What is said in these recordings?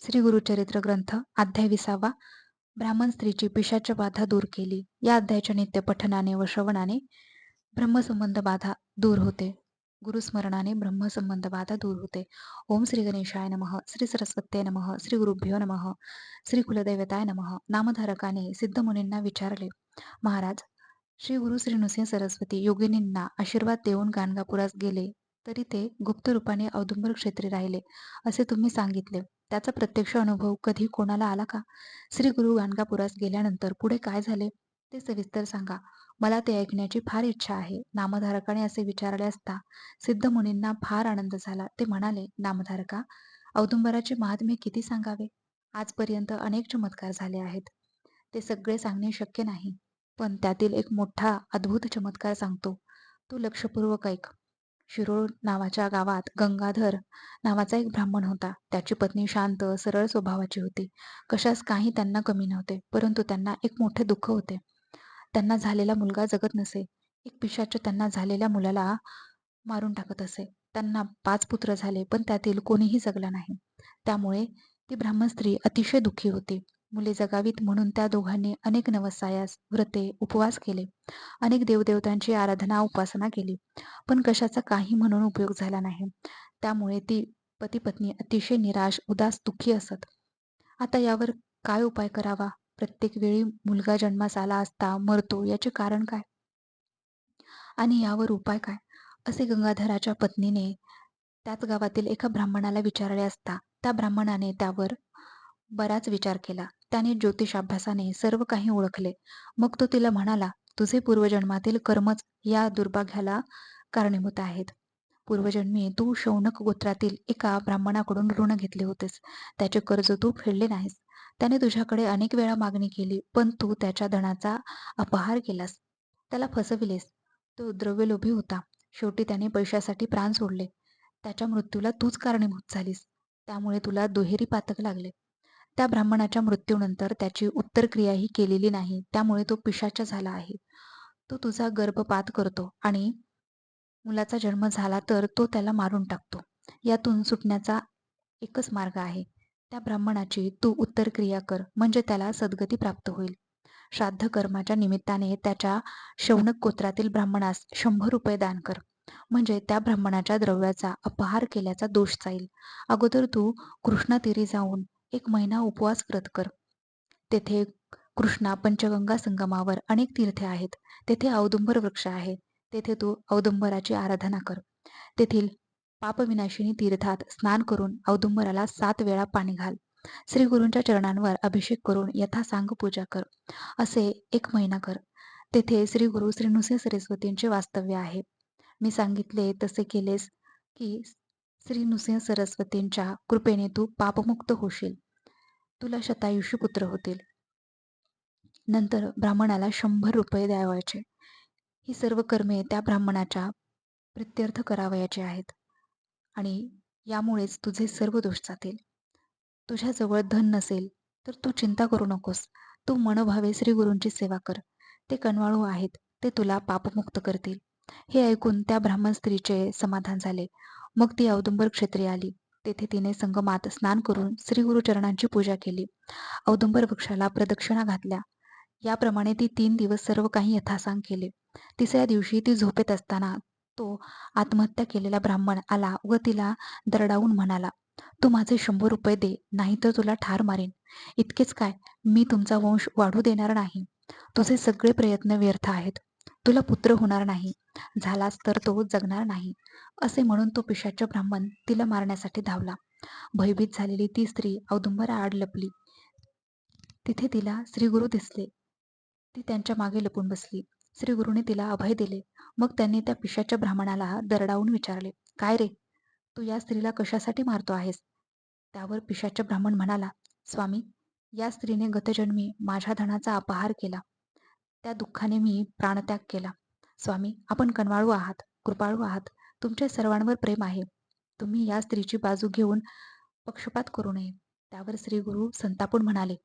श्री गुरुचरित्र ग्रंथ अध्याय 20 ब्राह्मण स्त्रीची पिशाच बाधा दूर केली. या अध्यायाच्या नित्य पठनाने व श्रवणाने ब्रह्मसंबंध बाधा दूर होते. गुरुस्मरणाने ब्रह्मसंबंध बाधा दूर होते. ओम श्री गणेशाय नमः, श्री सरस्वत्ये नमः, श्री गुरुभ्यो नमः, श्री कुलदैवताय नमः. नामधारकाने सिद्धमुनींना विचारले, महाराज, श्री गुरु श्री नृसिंह सरस्वती योगिनींना आशीर्वाद देऊन गाणगापुरास गेले, तरी ते गुप्त रूपाने औदुंबर क्षेत्री राहिले असे तुम्ही सांगितले. त्याचा प्रत्यक्ष अनुभव कधी कोणाला आला का? श्री गुरु गाणगापुरास गेल्यानंतर पुढे काय झाले ते सविस्तर सांगा. मला ते ऐकण्याची फार इच्छा आहे. नामधारकाने असे विचारले असता सिद्ध मुनींना फार आनंद झाला. ते म्हणाले, नामधारका, औदुंबराचे महात्म्य किती सांगावे? आजपर्यंत अनेक चमत्कार झाले आहेत. ते सगळे सांगणे शक्य नाही, पण त्यातील एक मोठा अद्भुत चमत्कार सांगतो. तू लक्षपूर्वक ऐक. शिरोळ नावाच्या गावात गंगाधर नावाचा एक ब्राह्मण होता. त्याची पत्नी शांत, सरळ स्वभावाची होती. कशास काही त्यांना कमी नव्हते. परंतु त्यांना एक मोठे दुःख होते. त्यांना झालेला मुलगा जगत नसे. एक पिशाच त्यांना झालेल्या मुलाला मारून टाकत असे. त्यांना 5 पुत्र झाले, पण त्यातील कोणीही जगला नाही. त्यामुळे ती ब्राह्मण स्त्री अतिशय दुःखी होती. मुले जगावीत म्हणून त्या दोघांनी अनेक नवसायास, व्रते, उपवास केले. अनेक देवदेवतांची आराधना, उपासना केली. पण कशाचा काही म्हणून उपयोग झाला नाही. त्यामुळे ती पती-पत्नी अतिशय निराश, उदास, दुःखी असत. आता यावर काय उपाय करावा? प्रत्येक वेळी मुलगा जन्मास आला असता मरतो, याचे कारण काय? आणि यावर उपाय काय? असे गंगाधराच्या पत्नीने त्याच गावातील एका ब्राह्मणाला विचारले असता त्या ब्राह्मणाने त्यावर बराच विचार केला. त्याने ज्योतिषाभ्यासाने सर्व काही ओळखले. मग तो तिला म्हणाला, तुझे पूर्वजन्मातील कर्मच या दुर्भाग्याला कारणीभूत आहेत. पूर्वजन्मी तू शौनक गोत्रातील एका ब्राह्मणाकडून ऋण घेतले होतेस. त्याचे कर्ज तू फेडले नाहीस. त्याने तुझ्याकडे अनेक वेळा मागणी केली, पण तू त्याच्या धनाचा अपहार केलास. त्याला फसविलेस. तो द्रव्यलोभी होता. शेवटी त्याने पैशासाठी प्राण सोडले. त्याच्या मृत्यूला तूच कारणीभूत झालीस. त्यामुळे तुला दुहेरी पातक लागले. त्या ब्राह्मणाच्या मृत्यूनंतर त्याची उत्तरक्रियाही केलेली नाही. त्यामुळे तो पिशाच झाला आहे. तो तुझा गर्भपात करतो आणि मुलाचा जन्म झाला तर तो त्याला मारून टाकतो. यातून सुटण्याचा एकच मार्ग आहे. त्या ब्राह्मणाची तू उत्तरक्रिया कर, म्हणजे त्याला सद्गती प्राप्त होईल. श्राद्ध कर्माच्या निमित्ताने त्याच्या शौनक गोत्रातील ब्राह्मणास 100 रुपये दान कर, म्हणजे त्या ब्राह्मणाच्या द्रव्याचा अपहार केल्याचा दोष जाईल. अगोदर तू कृष्णातीरी जाऊन 1 महिना उपवास व्रत कर. तेथे कृष्णा पंचगंगा संगमावर अनेक तीर्थे आहेत. तेथे औदुंबर वृक्ष आहे. तेथे तू औदुंबराची आराधना कर. तेथील पापविनाशिनी तीर्थात स्नान करून औदुंबराला 7 वेळा पाणी घाल. श्री गुरूंच्या चरणांवर अभिषेक करून यथासांग पूजा कर. असे 1 महिना कर. तेथे श्री गुरु श्री नृसिंह सरस्वतींचे वास्तव्य आहे. मी सांगितले तसे केलेस की श्री नृसिंह सरस्वतींच्या कृपेने तू पापमुक्त होशील. तुला शतायुषी पुत्र होतील. नंतर ब्राह्मणाला 100 रुपये द्यावयाचे. ही सर्व कर्मे त्या ब्राह्मणाच्या प्रित्यर्थ करावयाची आहेत आणि यामुळेच तुझे सर्व दोष जातील. तुझ्याजवळ धन नसेल तर तू चिंता करू नकोस. तू मनोभावे श्री गुरूंची सेवा कर. ते कनवाळू आहेत. ते तुला पापमुक्त करतील. हे ऐकून त्या ब्राह्मण स्त्रीचे समाधान झाले. मग ती औदुंबर क्षेत्री आली. तेथे तिने संगमात स्नान करून श्री गुरुचरणांची पूजा केली. औदुंबर वृक्षाला प्रदक्षिणा घातल्या. याप्रमाणे ती 3 दिवस सर्व काही यथासांग केले. तिसऱ्या दिवशी ती झोपेत असताना तो आत्महत्या केलेला ब्राह्मण आला व तिला दरडावून म्हणाला, तू माझे 100 रुपये दे, नाहीतर तुला ठार मारेन. इतकेच काय, मी तुमचा वंश वाढू देणार नाही. तुझे सगळे प्रयत्न व्यर्थ आहेत. तुला पुत्र होणार नाही. झालाच तर तो जगणार नाही. असे म्हणून तो पिशाच ब्राह्मण तिला मारण्यासाठी धावला. भयभीत झालेली ती स्त्री औदुंबराआड लपली. तिथे तिला श्रीगुरू दिसले. ती त्यांच्या मागे लपून बसली. श्रीगुरूने तिला अभय दिले. मग त्यांनी त्या पिशाच्या ब्राह्मणाला दरडावून विचारले, काय रे, तू या स्त्रीला कशासाठी मारतो आहेस? त्यावर पिशाच ब्राह्मण म्हणाला, स्वामी, या स्त्रीने गतजन्मी माझ्या धनाचा अपहार केला. त्या दुःखाने मी प्राणत्याग केला. स्वामी, आपण कनवाळू आहात, कृपाळू आहात. तुमच्या सर्वांवर प्रेम आहे. तुम्ही या स्त्रीची बाजू घेऊन पक्षपात करू नये. त्यावर श्रीगुरू संतापून म्हणाले,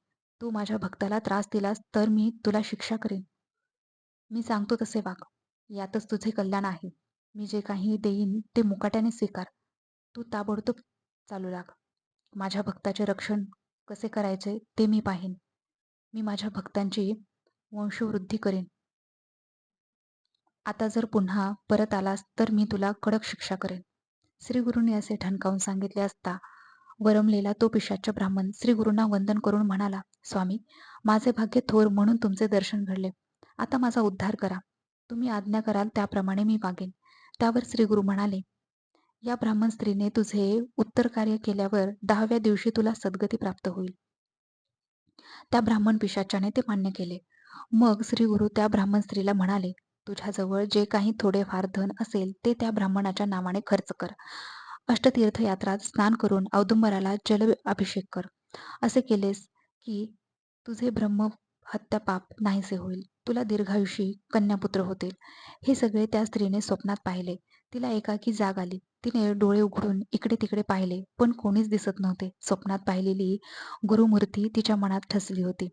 तू माझ्या भक्ताला त्रास दिलास तर मी तुला शिक्षा करेन. मी सांगतो तसे वाग. यातच तुझे कल्याण आहे. मी जे काही देईन ते मुकाट्याने स्वीकार. तू ताबडतोब चालू लाग. माझ्या भक्ताचे रक्षण कसे करायचे ते मी पाहीन. मी माझ्या भक्तांची वंशवृद्धी करेन. आता जर पुन्हा परत आलास तर मी तुला कडक शिक्षा करेन. श्रीगुरूंनी असे ठणकावून सांगितले असता वरमलेला तो पिशाच्च ब्राह्मण श्रीगुरूंना वंदन करून म्हणाला, स्वामी, माझे भाग्य थोर म्हणून तुमचे दर्शन घडले. आता माझा उद्धार करा. तुम्ही आज्ञा कराल त्याप्रमाणे मी वागेन. त्यावर श्रीगुरू म्हणाले, या ब्राह्मण स्त्रीने तुझे उत्तर कार्य केल्यावर 10व्या दिवशी तुला सद्गती प्राप्त होईल. त्या ब्राह्मण पिशाच्याने ते मान्य केले. मग श्रीगुरू त्या ब्राह्मण स्त्रीला म्हणाले, तुझ्याजवळ जे काही थोडेफार धन असेल ते त्या ब्राह्मणाच्या नावाने खर्च कर. अष्टतीर्थयात्रात स्नान करून औदुंबराला जल अभिषेक कर. असे केलेस की तुझे ब्रह्म हत्या पाप नाहीसे होईल. तुला दीर्घायुषी कन्यापुत्र होतील. हे सगळे त्या स्त्रीने स्वप्नात पाहिले. तिला एकाकी जाग आली. तिने डोळे उघडून इकडे तिकडे पाहिले, पण कोणीच दिसत नव्हते. स्वप्नात पाहिलेली गुरुमूर्ती तिच्या मनात ठसली होती.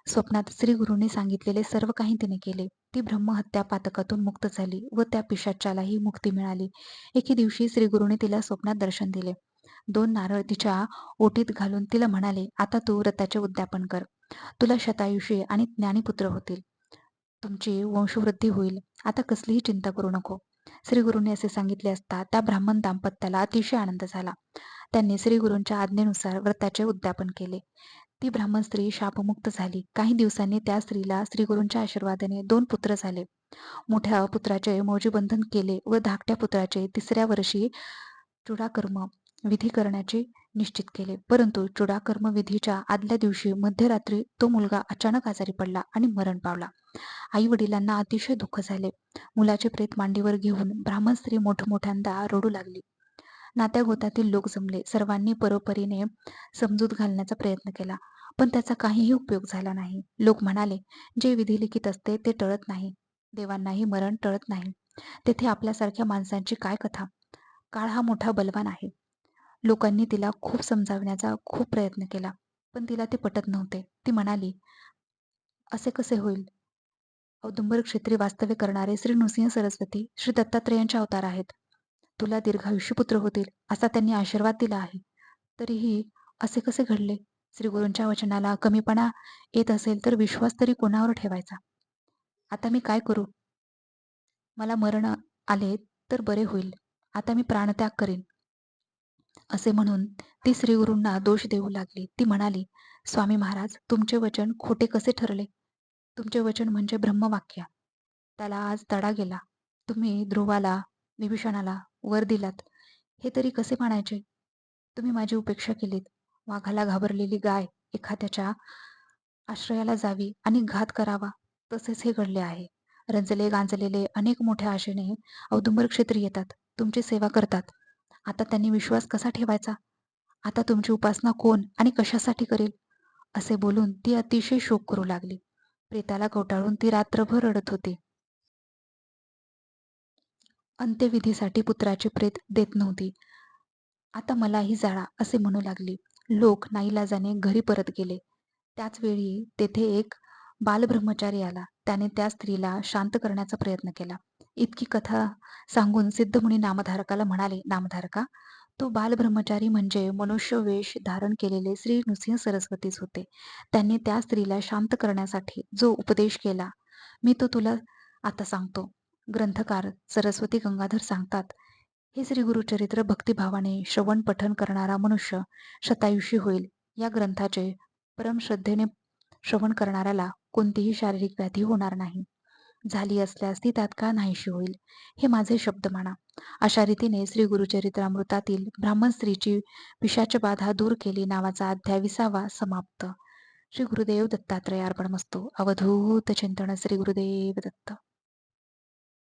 स्वप्नात श्रीगुरूंनी सांगितलेले सर्व काही तिने केले. ती ब्रह्महत्या पातकातून मुक्त झाली व त्या पिशाच्यालाही मुक्ती मिळाली. एके दिवशी श्रीगुरूंनी तिला स्वप्नात दर्शन दिले. 2 नारळ तिच्या ओटीत घालून तिला म्हणाले, आता तू व्रताचे उद्यापन कर. तुला शतायुषी आणि ज्ञानीपुत्र होतील. तुमची वंशवृद्धी होईल. आता कसलीही चिंता करू नको. श्रीगुरूंनी असे सांगितले असता त्या ब्राह्मण दाम्पत्याला अतिशय आनंद झाला. त्यांनी श्रीगुरूंच्या आज्ञेनुसार व्रताचे उद्यापन केले. ती ब्राह्मण स्त्री शापमुक्त झाली. काही दिवसांनी त्या स्त्रीला श्रीगुरूंच्या आशीर्वादाने 2 पुत्र झाले. मोठ्या पुत्राचे मौजीबंधन केले व धाकट्या पुत्राचे 3ऱ्या वर्षी चूडाकर्म विधी करण्याचे निश्चित केले. परंतु चूडाकर्म विधीच्या आदल्या दिवशी मध्यरात्री तो मुलगा अचानक आजारी पडला आणि मरण पावला. आई वडिलांना अतिशय दुःख झाले. मुलाचे प्रेत मांडीवर घेऊन ब्राह्मण स्त्री मोठमोठ्यांदा रडू लागली. नात्यागोत्यातील लोक जमले. सर्वांनी परोपरीने समजूत घालण्याचा प्रयत्न केला, पण त्याचा काहीही उपयोग झाला नाही. लोक म्हणाले, जे विधी लिखित असते ते टळत नाही. देवांनाही मरण टळत नाही. तेथे आपल्यासारख्या माणसांची काय कथा? काळ हा मोठा बलवान आहे. लोकांनी तिला खूप समजावण्याचा खूप प्रयत्न केला, पण तिला ते पटत नव्हते. ती म्हणाली, असे कसे होईल? औदुंबर क्षेत्री वास्तव्य करणारे श्री नृसिंह सरस्वती श्री दत्तात्रेयांचे अवतार आहेत. तुला दीर्घायुष्य पुत्र होतील असा त्यांनी आशीर्वाद दिला आहे. तरीही असे कसे घडले? श्रीगुरूंच्या वचनाला कमीपणा येत असेल तर विश्वास तरी कोणावर ठेवायचा? आता मी काय करू? मला मरण आले तर बरे होईल. आता मी प्राणत्याग करीन. असे म्हणून ती श्रीगुरूंना दोष देऊ लागली. ती म्हणाली, स्वामी महाराज, तुमचे वचन खोटे कसे ठरले? तुमचे वचन म्हणजे ब्रह्मवाक्य. त्याला आज तडा गेला. तुम्ही ध्रुवाला, विभीषणाला वर दिलात. हे तरी कसे मानायचे? तुम्ही माझी उपेक्षा केलीत. वाघाला घाबरलेली गाय एखाद्याच्या आश्रयाला जावी आणि घात करावा, तसेच हे घडले आहे. रंजले गांजलेले अनेक मोठ्या आशेने औदुंबर क्षेत्री येतात, तुमची सेवा करतात. आता त्यांनी विश्वास कसा ठेवायचा? आता तुमची उपासना कोण आणि कशासाठी करेल? असे बोलून ती अतिशय शोक करू लागली. प्रेताला कवटाळून ती रात्रभर रडत होती. अंत्यविधीसाठी पुत्राचे प्रेत देत नव्हती. आता मलाही जाळा असे म्हणू लागली. लोक नाईलाजाने घरी परत गेले. त्याच वेळी तेथे एक बालब्रह्मचारी आला. त्याने त्या स्त्रीला शांत करण्याचा प्रयत्न केला. इतकी कथा सांगून सिद्धमुनी नामधारकाला म्हणाले, नामधारका, तो बालब्रह्मचारी म्हणजे मनुष्य वेश धारण केलेले श्री नृसिंह सरस्वतीच होते. त्यांनी त्या स्त्रीला शांत करण्यासाठी जो उपदेश केला, मी तो तुला आता सांगतो. ग्रंथकार सरस्वती गंगाधर सांगतात, हे श्री गुरुचरित्र भक्तिभावाने श्रवण पठन करणारा मनुष्य शतायुषी होईल. या ग्रंथाचे परमश्रद्धेने श्रवण करणाऱ्याला कोणतीही शारीरिक व्याधी होणार नाही. झाली असल्यास ती तात्काळ नाहीशी होईल. हे माझे शब्द माना. अशा रीतीने श्री गुरुचरित्रामृतातील ब्राह्मण स्त्रीची पिशाच बाधा दूर केली नावाचा अध्याय 20वा समाप्त. श्री गुरुदेव दत्तात्रय अर्पणमस्तु. अवधूत चिंतन. श्री गुरुदेव दत्त.